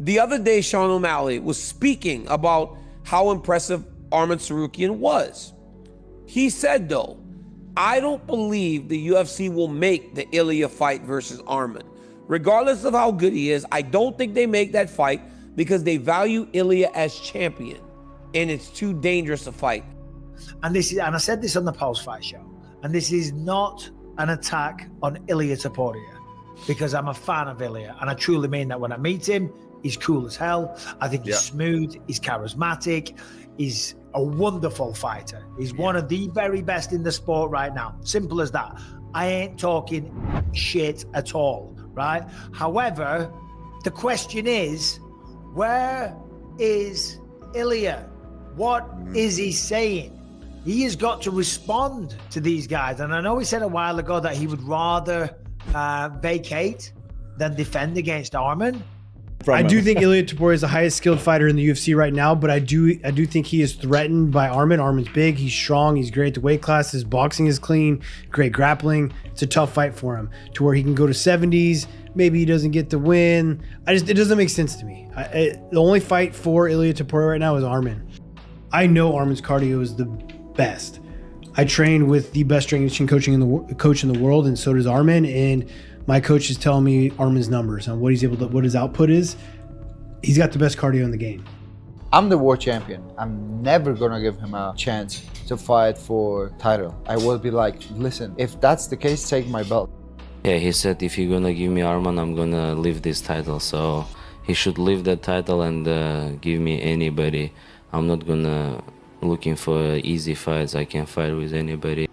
The other day, Sean O'Malley was speaking about how impressive Arman Tsarukyan was. He said, though, I don't believe the UFC will make the Ilia fight versus Arman. Regardless of how good he is, I don't think they make that fight because they value Ilia as champion, and it's too dangerous a fight. And I said this on the post-fight show, and this is not an attack on Ilia Topuria, because I'm a fan of Ilia, and I truly mean that. When I meet him, he's cool as hell. I think he's smooth, he's charismatic, he's a wonderful fighter. He's one of the very best in the sport right now. Simple as that. I ain't talking shit at all, right? However, the question is, where is Ilia? What is he saying? He has got to respond to these guys. And I know he said a while ago that he would rather vacate than defend against Arman. I do think Ilia Topuria is the highest skilled fighter in the UFC right now, but I do think he is threatened by Arman. Arman's big, he's strong, he's great at the weight class, his boxing is clean, great grappling. It's a tough fight for him to where he can go to 70s. Maybe he doesn't get the win. it doesn't make sense to me. The only fight for Ilia Topuria right now is Arman. I know Arman's cardio is the best. I trained with the best strength conditioning coach in the world, and so does Arman. And my coach is telling me Arman's numbers on what his output is. He's got the best cardio in the game. I'm the world champion. I'm never gonna give him a chance to fight for title. I will be like, listen, if that's the case, take my belt. Yeah, he said if you're gonna give me Arman, I'm gonna leave this title. So he should leave that title and give me anybody. I'm not gonna looking for easy fights. I can fight with anybody.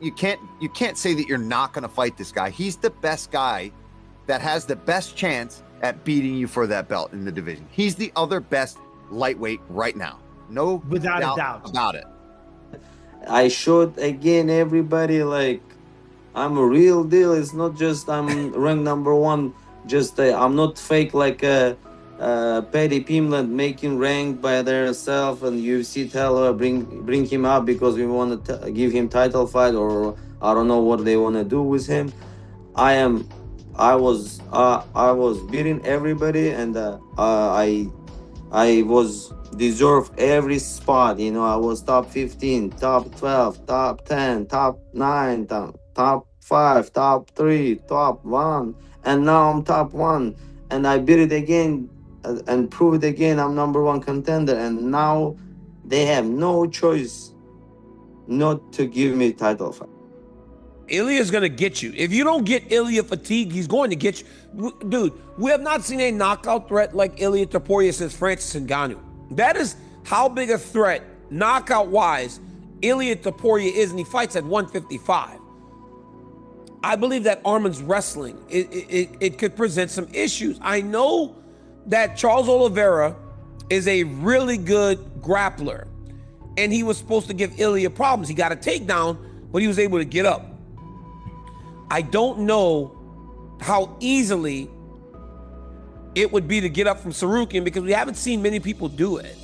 You can't say that you're not going to fight this guy. He's the best guy that has the best chance at beating you for that belt in the division. He's the other best lightweight right now. No Without a doubt about it. I showed again everybody like I'm a real deal. It's not just I'm ranked number one. Just I'm not fake like Paddy Pimblett making rank by themselves and UFC tell her bring him up because we want to give him title fight, or I don't know what they want to do with him. I was beating everybody, and I was deserve every spot. You know, I was top 15, top 12, top 10, top 9, top 5, top 3, top 1, and now I'm top 1, and I beat it again and prove it again. I'm number one contender, and now they have no choice not to give me title fight. Ilia's gonna get you. If you don't get Ilia fatigued, he's going to get you. Dude, we have not seen a knockout threat like Ilia Topuria since Francis Ngannou. That is how big a threat, knockout-wise, Ilia Topuria is, and he fights at 155. I believe that Arman's wrestling, it could present some issues. I know that Charles Oliveira is a really good grappler, and he was supposed to give Ilia problems. He got a takedown, but he was able to get up. I don't know how easily it would be to get up from Tsarukyan because we haven't seen many people do it.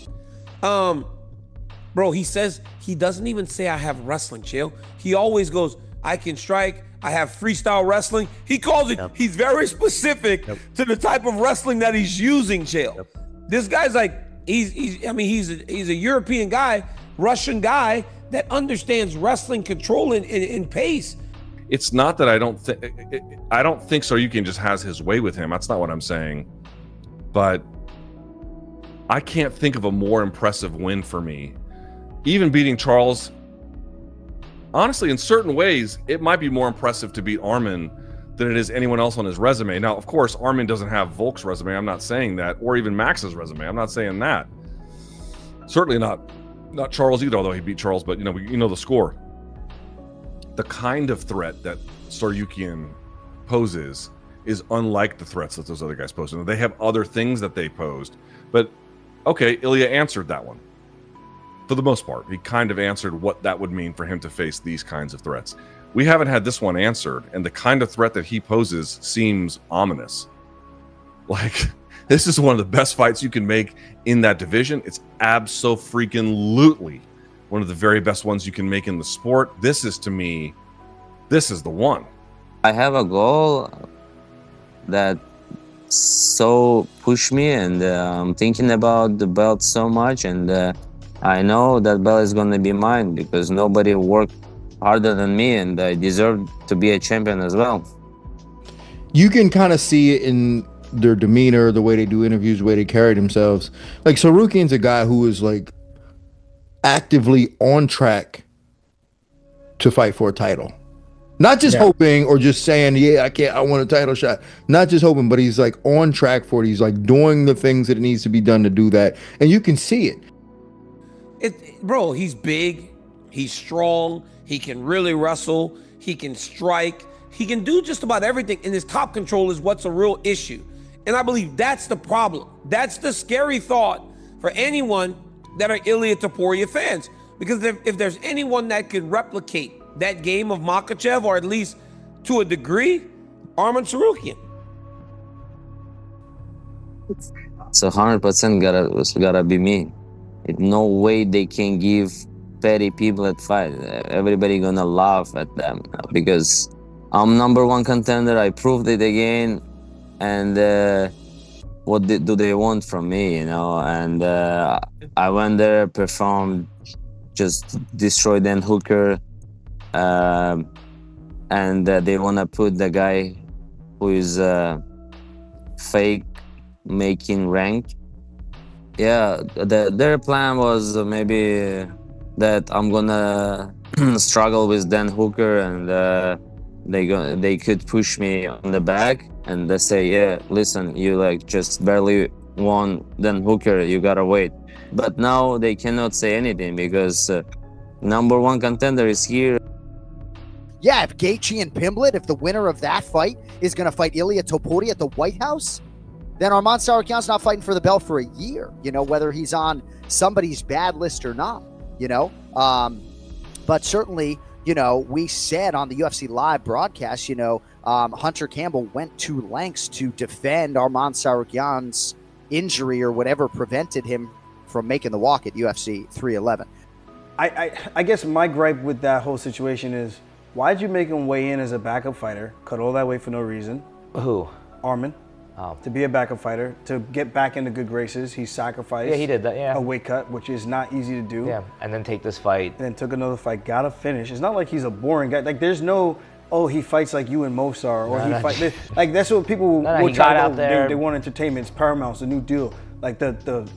Bro, he says, he doesn't even say I have wrestling, Chael. He always goes, I can strike, I have freestyle wrestling. He calls it, he's very specific to the type of wrestling that he's using, Chael. This guy's like, he's a European guy, Russian guy that understands wrestling control and pace. It's not that I don't think Tsarukyan just has his way with him. That's not what I'm saying. But I can't think of a more impressive win for me. Even beating Charles, honestly, in certain ways, it might be more impressive to beat Arman than it is anyone else on his resume. Now, of course, Arman doesn't have Volk's resume. I'm not saying that, or even Max's resume. I'm not saying that. Certainly not Charles either, although he beat Charles. But you know the score. The kind of threat that Tsarukyan poses is unlike the threats that those other guys posed. They have other things that they posed, but okay, Ilia answered that one. For the most part, he kind of answered what that would mean for him to face these kinds of threats. We haven't had this one answered, and the kind of threat that he poses seems ominous. Like, this is one of the best fights you can make in that division. It's abso-freaking-lutely one of the very best ones you can make in the sport. This is, to me, this is the one. I have a goal that so pushed me, and I'm thinking about the belt so much, and I know that belt is gonna be mine because nobody worked harder than me, and I deserve to be a champion as well. You can kind of see it in their demeanor, the way they do interviews, the way they carry themselves. Like Tsarukyan's a guy who is like actively on track to fight for a title. Not just hoping or just saying, yeah, I want a title shot. Not just hoping, but he's like on track for it. He's like doing the things that it needs to be done to do that. And you can see it. Bro, he's big, he's strong, he can really wrestle, he can strike, he can do just about everything, and his top control is what's a real issue. And I believe that's the problem. That's the scary thought for anyone that are Ilia Topuria fans. Because if there's anyone that could replicate that game of Makhachev, or at least to a degree, Arman Tsarukyan. So 100% gotta be me. No way they can give petty people a fight. Everybody gonna laugh at them because I'm #1 contender. I proved it again, and what do they want from me, you know? And I went there, performed, just destroyed Dan Hooker, and they wanna put the guy who is fake making rank. Yeah, their plan was maybe that I'm gonna struggle with Dan Hooker, and they could push me on the back, and they say, yeah, listen, you like just barely won Dan Hooker, you gotta wait. But now they cannot say anything because #1 contender is here. Yeah, if Gaethje and Pimblett, if the winner of that fight is going to fight Ilia Topuria at the White House, then Arman Tsarukyan's not fighting for the belt for a year, you know, whether he's on somebody's bad list or not, you know. But certainly, you know, we said on the UFC Live broadcast, you know, Hunter Campbell went to lengths to defend Arman Tsarukyan's injury or whatever prevented him from making the walk at UFC 311. I guess my gripe with that whole situation is, why'd you make him weigh in as a backup fighter, cut all that weight for no reason? Who? Arman. Oh. To be a backup fighter, to get back into good graces, he sacrificed Yeah, he did that, yeah. a weight cut, which is not easy to do. Yeah, and then take this fight. And then took another fight, gotta finish. It's not like he's a boring guy. Like, there's no, oh, he fights like you and Mosar, or he fights, like, that's what people will he try got to, out there. they want entertainment, it's Paramount's a new deal. Like, the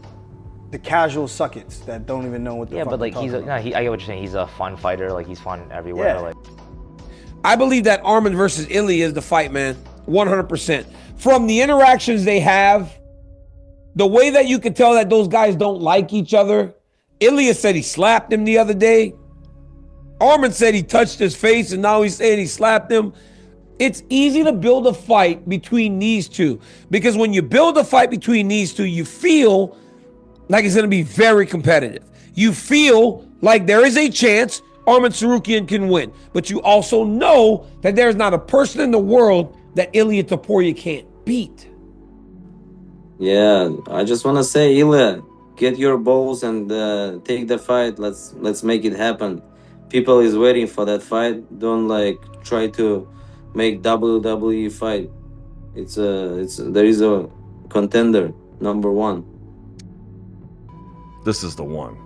casual suckets that don't even know what the fuck but like they're he's talking I get what you're saying. He's a fun fighter. Like he's fun everywhere. Yeah. Like I believe that Arman versus Ilia is the fight, man. 100%. From the interactions they have, the way that you can tell that those guys don't like each other. Ilia said he slapped him the other day. Arman said he touched his face, and now he's saying he slapped him. It's easy to build a fight between these two, because when you build a fight between these two, you feel like it's going to be very competitive. You feel like there is a chance Arman Tsarukyan can win, but you also know that there's not a person in the world that Ilia Topuria can't beat. Yeah, I just want to say, Ilia, get your balls and take the fight. Let's make it happen. People is waiting for that fight. Don't like try to make WWE fight. There is a contender, #1. This is the one.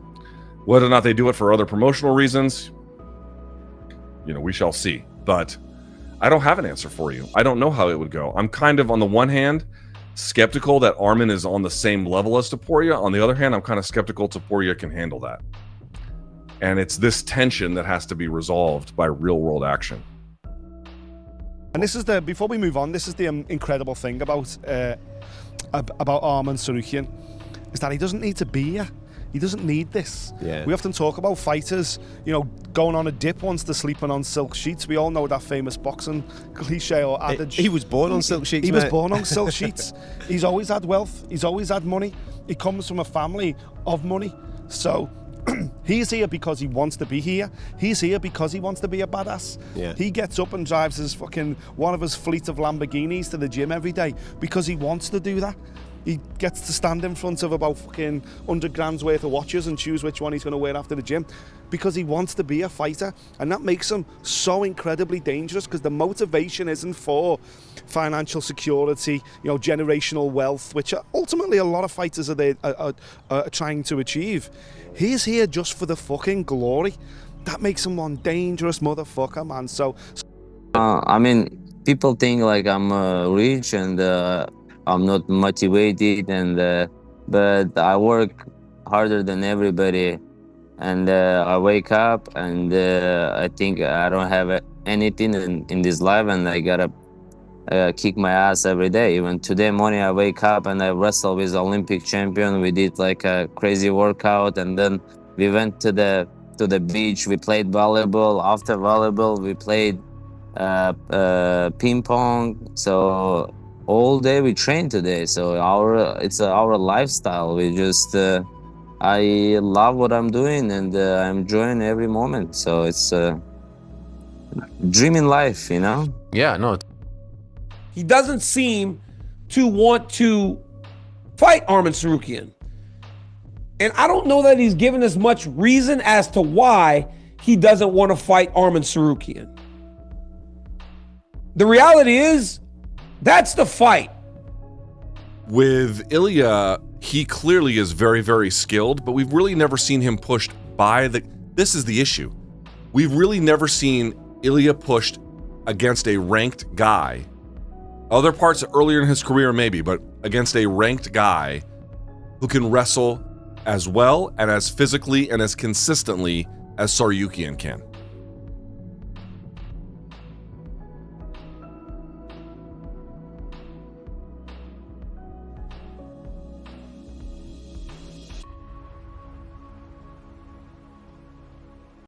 Whether or not they do it for other promotional reasons, you know, we shall see. But I don't have an answer for you. I don't know how it would go. I'm kind of, on the one hand, skeptical that Arman is on the same level as Topuria. On the other hand, I'm kind of skeptical Topuria can handle that. And it's this tension that has to be resolved by real-world action. And this is before we move on, this is the incredible thing about Arman Tsarukyan, is that he doesn't need to be here. He doesn't need this. Yeah. We often talk about fighters, you know, going on a dip once they're sleeping on silk sheets. We all know that famous boxing cliche or adage. He was born on silk sheets, He mate. was born on silk sheets. He's always had wealth. He's always had money. He comes from a family of money. So he's here because he wants to be here. He's here because he wants to be a badass. Yeah. He gets up and drives one of his fleet of Lamborghinis to the gym every day because he wants to do that. He gets to stand in front of about fucking 100 grand's worth of watches and choose which one he's going to wear after the gym because he wants to be a fighter. And that makes him so incredibly dangerous because the motivation isn't for financial security, you know, generational wealth, which are ultimately a lot of fighters are trying to achieve. He's here just for the fucking glory. That makes him one dangerous motherfucker, man. So I mean, people think like I'm rich and I'm not motivated, and but I work harder than everybody, and I wake up and I think I don't have anything in this life, and I gotta kick my ass every day. Even today morning I wake up and I wrestle with Olympic champion. We did like a crazy workout, and then we went to the beach. We played volleyball. After volleyball we played ping pong. So all day we train today. So it's our lifestyle. We just I love what I'm doing, and I'm enjoying every moment. So it's dreaming life, you know. Yeah, no. He doesn't seem to want to fight Arman Tsarukyan. And I don't know that he's given us much reason as to why he doesn't want to fight Arman Tsarukyan. The reality is, that's the fight. With Ilia, he clearly is very, very skilled, but we've really never seen him pushed by this is the issue. We've really never seen Ilia pushed against a ranked guy. Other parts earlier in his career, maybe, but against a ranked guy who can wrestle as well and as physically and as consistently as Tsarukyan can.